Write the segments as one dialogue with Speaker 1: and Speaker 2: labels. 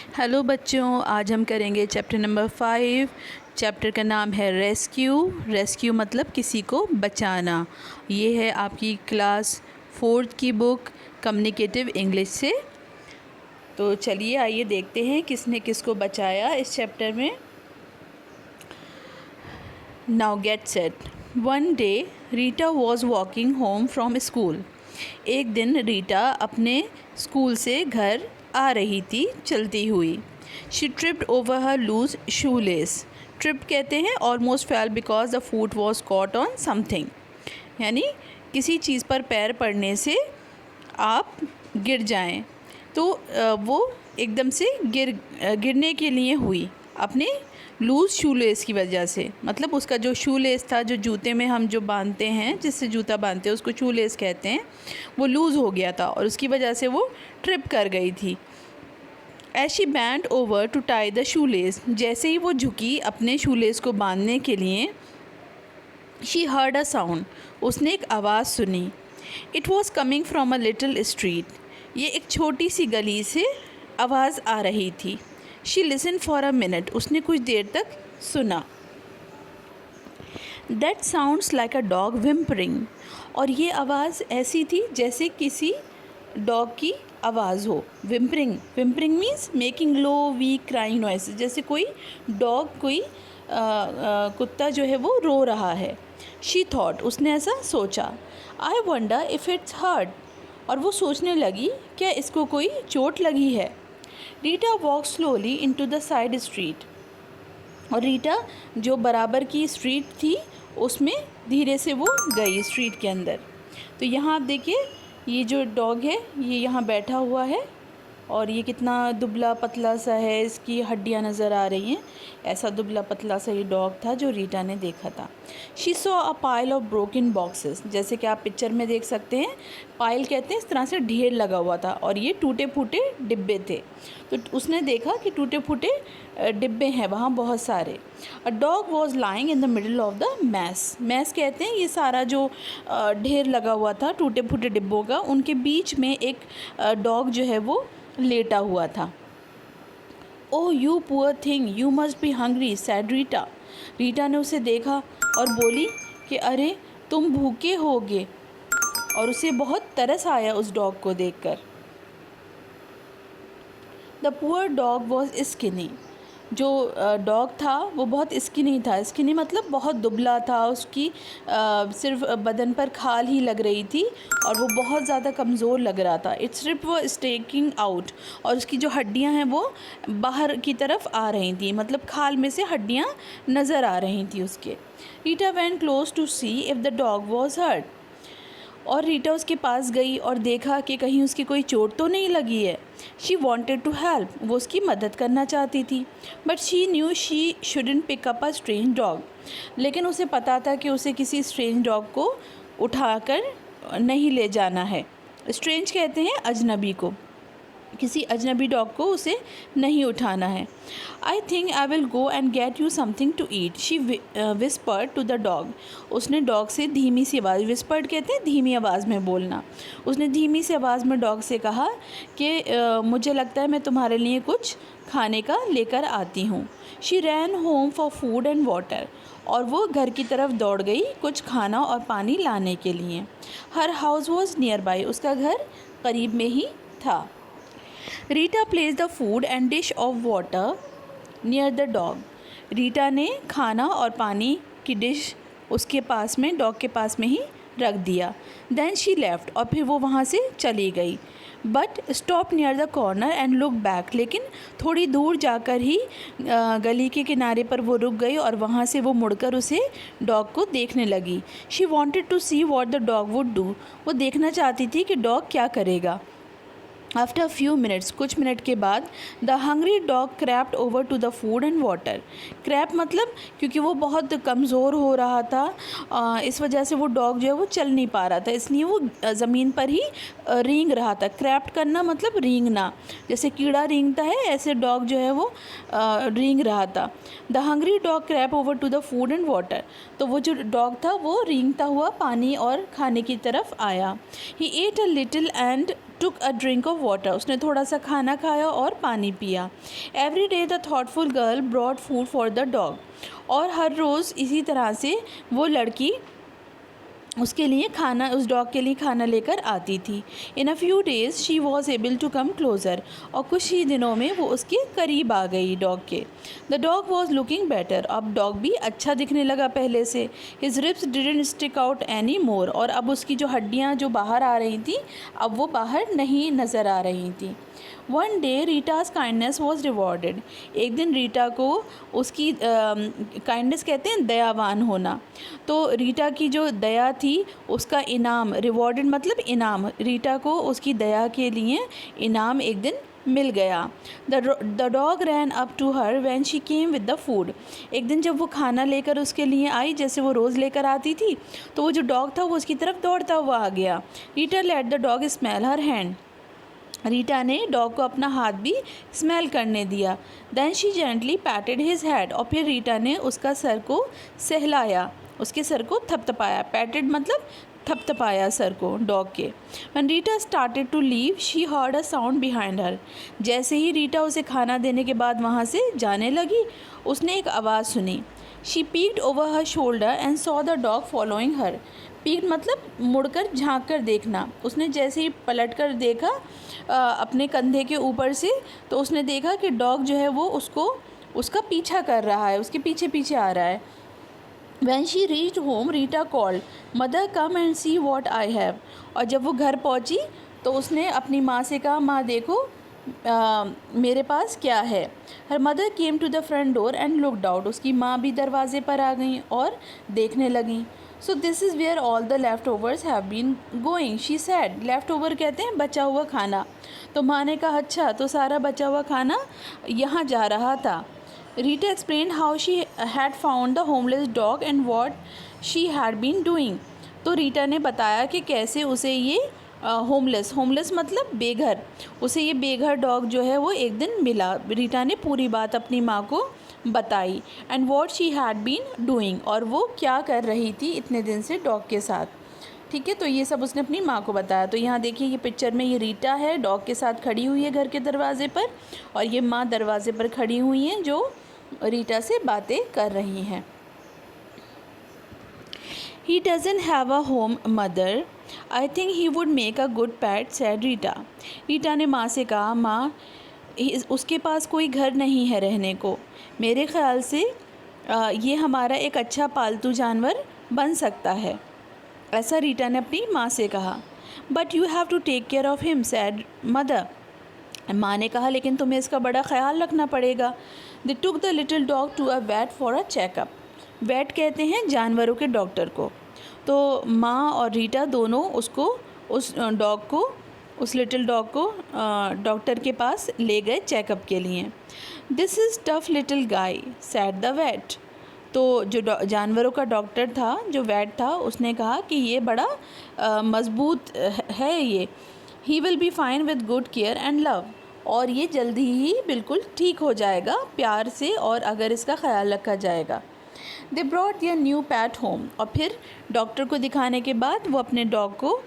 Speaker 1: Hello बच्चों, आज हम करेंगे चैप्टर नंबर 5। चैप्टर का नाम है रेस्क्यू। रेस्क्यू मतलब किसी को बचाना। ये है आपकी क्लास 4 की बुक कम्युनिकेटिव इंग्लिश से। तो चलिए आइए देखते हैं किसने किसको बचाया इस चैप्टर में। Now get set. One day Rita was walking home from school. एक दिन रीटा अपने स्कूल से घर आ रही थी चलती हुई। She tripped over her loose shoelace. Trip कहते हैं almost fell because the foot was caught on something, यानी किसी चीज़ पर पैर पड़ने से आप गिर जाएं। तो वो एकदम से गिरने के लिए हुई अपने लूज़ शू लेस की वजह से। मतलब उसका जो शू लेस था, जो जूते में हम जो बांधते हैं, जिससे जूता बांधते हैं उसको शू लेस कहते हैं, वो लूज़ हो गया था और उसकी वजह से वो ट्रिप कर गई थी। As she bent over to tie the shoelace, जैसे ही वो झुकी अपने शूलेस को बांधने के लिए, she heard a sound, उसने एक आवाज़ सुनी। It was coming from a little street, ये एक छोटी सी गली से आवाज़ आ रही थी। She listened for a minute, उसने कुछ देर तक सुना। That sounds like a dog whimpering, और ये आवाज़ ऐसी थी जैसे किसी डॉग की आवाज़ हो। विम्परिंग मीन्स मेकिंग लो वीक क्राइंग नॉइस, जैसे कोई डॉग, कोई कुत्ता जो है वो रो रहा है। शी थॉट, उसने ऐसा सोचा। I wonder if it's hurt, और वो सोचने लगी क्या इसको कोई चोट लगी है। Rita walk slowly into the side street, और रीटा जो बराबर की स्ट्रीट थी उसमें धीरे से वो गई स्ट्रीट के अंदर। तो यहाँ आप देखिए, ये जो डॉग है ये यहाँ बैठा हुआ है और ये कितना दुबला पतला सा है, इसकी हड्डियाँ नज़र आ रही हैं। ऐसा दुबला पतला सा ये डॉग था जो रीटा ने देखा था। She saw a pile of broken boxes, जैसे कि आप पिक्चर में देख सकते हैं, पाइल कहते हैं इस तरह से ढेर लगा हुआ था और ये टूटे फूटे डिब्बे थे। तो उसने देखा कि टूटे फूटे डिब्बे हैं वहाँ बहुत सारे। A dog was lying in the middle of the mess. Mess कहते हैं ये सारा जो ढेर लगा हुआ था टूटे फूटे डिब्बों का, उनके बीच में एक डॉग जो है वो लेटा हुआ था। Oh you poor thing, you must be hungry, sad Rita. Rita ने उसे देखा और बोली कि अरे तुम भूखे होगे, और उसे बहुत तरस आया उस डॉग को देखकर। The poor dog was skinny, जो डॉग था वो बहुत स्किनी था। स्किनी मतलब बहुत दुबला था, उसकी सिर्फ बदन पर खाल ही लग रही थी और वो बहुत ज़्यादा कमज़ोर लग रहा था। इट्स रिप वो स्टेकिंग आउट, और उसकी जो हड्डियां हैं वो बाहर की तरफ आ रही थी, मतलब खाल में से हड्डियां नज़र आ रही थी उसके। Rita went close to see if the dog was hurt, और रीटा उसके पास गई और देखा कि कहीं उसकी कोई चोट तो नहीं लगी है। शी वॉन्टेड टू हेल्प, वो उसकी मदद करना चाहती थी। But she knew she shouldn't pick up a strange dog, लेकिन उसे पता था कि उसे किसी स्ट्रेंज डॉग को उठाकर नहीं ले जाना है। स्ट्रेंज कहते हैं अजनबी को, किसी अजनबी डॉग को उसे नहीं उठाना है। I think I will go and get you something to eat, she whispered to the dog. उसने डॉग से धीमी सी आवाज़, विस्पर्ड कहते हैं धीमी आवाज़ में बोलना, उसने धीमी सी आवाज़ में डॉग से कहा कि मुझे लगता है मैं तुम्हारे लिए कुछ खाने का लेकर आती हूँ। She rain home for food and water, और वो घर की तरफ दौड़ गई कुछ खाना और पानी लाने के लिए। हर हाउस वॉज नियर बाई, उसका घर करीब में ही था। Rita place the food and dish of water near the dog, Rita ने खाना और पानी की डिश उसके पास में, डॉग के पास में ही रख दिया। देन शी लेफ्ट, और फिर वो वहाँ से चली गई। But stop near the corner and look back, लेकिन थोड़ी दूर जाकर ही गली के किनारे पर वो रुक गई और वहाँ से वो मुड़कर उसे डॉग को देखने लगी। She wanted to see what the dog would do, वो देखना चाहती थी कि डॉग क्या करेगा। आफ्टर अ फ्यू मिनट्स, कुछ मिनट के बाद, the hungry dog crept over to the food and water. Crept मतलब क्योंकि वो बहुत कमज़ोर हो रहा था, इस वजह से वो डॉग जो है वो चल नहीं पा रहा था, इसलिए वो ज़मीन पर ही रेंग रहा था। क्रैप्ट करना मतलब रेंगना, जैसे कीड़ा रेंगता है ऐसे डॉग जो है वो रेंग रहा था। The hungry dog crept over to the food and water, तो वो जो डॉग था वो रेंगता हुआ पानी और खाने की तरफ आया। He ate a little and took a drink of water, उसने थोड़ा सा खाना खाया और पानी पिया। Every day the thoughtful girl brought food for the dog, और हर रोज़ इसी तरह से वो लड़की उसके लिए खाना, उस डॉग के लिए खाना लेकर आती थी। In a few days she was able to come closer, और कुछ ही दिनों में वो उसके करीब आ गई डॉग के। The dog was looking better, अब डॉग भी अच्छा दिखने लगा पहले से। His ribs didn't stick out any more, और अब उसकी जो हड्डियाँ जो बाहर आ रही थी अब वो बाहर नहीं नज़र आ रही थी। One day Rita's kindness was rewarded, एक दिन रीटा को उसकी काइंडनेस कहते हैं दयावान होना, तो रीटा की जो दया थी उसका इनाम, रिवॉर्डेड मतलब इनाम, रीटा को उसकी दया के लिए इनाम एक दिन मिल गया। The dog ran up to her when she came with the food, एक दिन जब वो खाना लेकर उसके लिए आई, जैसे वो रोज़ लेकर आती थी, तो वो जो डॉग था वो उसकी तरफ दौड़ता हुआ आ गया। Rita let the dog smell her hand, Rita ने डॉग को अपना हाथ भी स्मेल करने दिया। Then she gently patted his head, और फिर रीटा ने उसका सर को सहलाया, उसके सर को थपथपाया। पैटेड मतलब थपथपाया सर को डॉग के। When Rita started to leave she heard a sound behind her, जैसे ही रीटा उसे खाना देने के बाद वहाँ से जाने लगी, उसने एक आवाज़ सुनी। She peaked over her shoulder and saw the dog following her, peaked मतलब मुड़कर झांक कर देखना, उसने जैसे ही पलट कर देखा अपने कंधे के ऊपर से, तो उसने देखा कि डॉग जो है वो उसका पीछा कर रहा है, उसके पीछे पीछे आ रहा है। When she reached home, Rita called, "Mother, come and see what I have." और जब वो घर पहुंची तो उसने अपनी माँ से कहा, माँ देखो मेरे पास क्या है। Her mother came to the front door and looked out. उसकी माँ भी दरवाजे पर आ गई और देखने लगी। So this is where all the leftovers have been going, she said. Leftover कहते हैं बचा हुआ खाना। तो माँ ने कहा अच्छा, तो सारा बचा हुआ खाना यहाँ जा रहा था। Rita explained how she had found the homeless dog and what she had been doing. तो रीटा ने बताया कि कैसे उसे ये होमलेस मतलब बेघर, उसे ये बेघर डॉग जो है वो एक दिन मिला। रीटा ने पूरी बात अपनी माँ को बताई। And what she had been doing, और वो क्या कर रही थी इतने दिन से डॉग के साथ। ठीक है, तो ये सब उसने अपनी माँ को बताया। तो यहाँ देखिए ये पिक्चर में ये रीटा है, डॉग के साथ खड़ी हुई है घर के दरवाजे पर, और ये माँ दरवाजे पर खड़ी हुई हैं जो रीटा से बातें कर रही हैं। He doesn't have a home, mother. I think he would make a good pet, said Rita. Rita ने माँ से कहा, माँ उसके पास कोई घर नहीं है रहने को, मेरे ख़्याल से ये हमारा एक अच्छा पालतू जानवर बन सकता है, ऐसा रीटा ने अपनी माँ से कहा। But you have to take care of him, said mother. माँ ने कहा लेकिन तुम्हें इसका बड़ा ख्याल रखना पड़ेगा। They took the little dog to a vet for a checkup, vet कहते हैं जानवरों के डॉक्टर को। तो माँ और रीटा दोनों उस लिटिल डॉग को डॉक्टर के पास ले गए चेकअप के लिए। This is tough little guy, said the vet. तो जो जानवरों का डॉक्टर था, जो वेट था, उसने कहा कि ये बड़ा मज़बूत है ये। He will be fine with good care and love, और ये जल्दी ही बिल्कुल ठीक हो जाएगा प्यार से और अगर इसका ख्याल रखा जाएगा। They brought their new PAT home, और फिर डॉक्टर को दिखाने के बाद वो अपने डॉग को,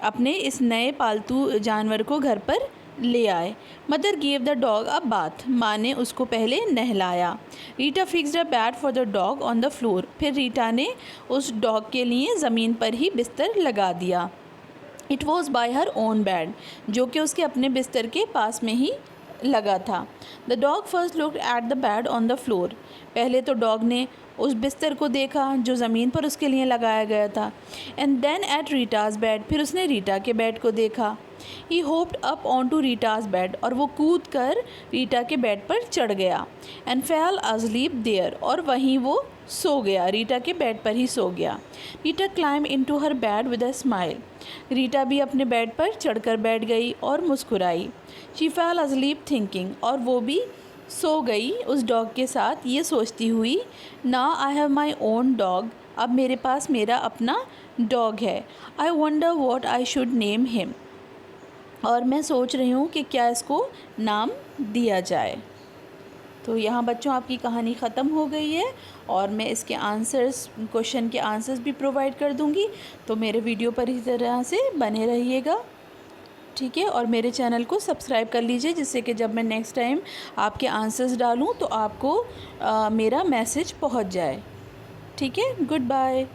Speaker 1: अपने इस नए पालतू जानवर को घर पर ले आए। Mother gave the dog a bath, माँ ने उसको पहले नहलाया। Rita fixed a bed for the dog on the floor, फिर रीटा ने उस डॉग के लिए ज़मीन पर ही बिस्तर लगा दिया। It was bye her own bed, जो कि उसके अपने बिस्तर के पास में ही लगा था। The dog first looked at the bed on the floor, पहले तो डॉग ने उस बिस्तर को देखा जो ज़मीन पर उसके लिए लगाया गया था। And then at Rita's bed, फिर उसने रीटा के बेड को देखा। He hopped up on to Rita's bed, और वो कूद कर रीटा के बेड पर चढ़ गया। एंड फेल asleep देयर, और वहीं वो सो गया, रीटा के बेड पर ही सो गया। Rita climb into her bed with a smile, Rita भी अपने बेड पर चढ़कर बैठ गई और मुस्कुराई। शी फेल asleep थिंकिंग, और वो भी सो गई उस डॉग के साथ ये सोचती हुई, now I have my own dog, अब मेरे पास मेरा अपना डॉग है। I wonder what I should name him, और मैं सोच रही हूँ कि क्या इसको नाम दिया जाए। तो यहाँ बच्चों आपकी कहानी ख़त्म हो गई है, और मैं इसके आंसर्स, क्वेश्चन के आंसर्स भी प्रोवाइड कर दूँगी, तो मेरे वीडियो पर इसी तरह से बने रहिएगा। ठीक है, और मेरे चैनल को सब्सक्राइब कर लीजिए, जिससे कि जब मैं नेक्स्ट टाइम आपके आंसर्स डालूँ तो आपको मेरा मैसेज पहुंच जाए। ठीक है, गुड बाय।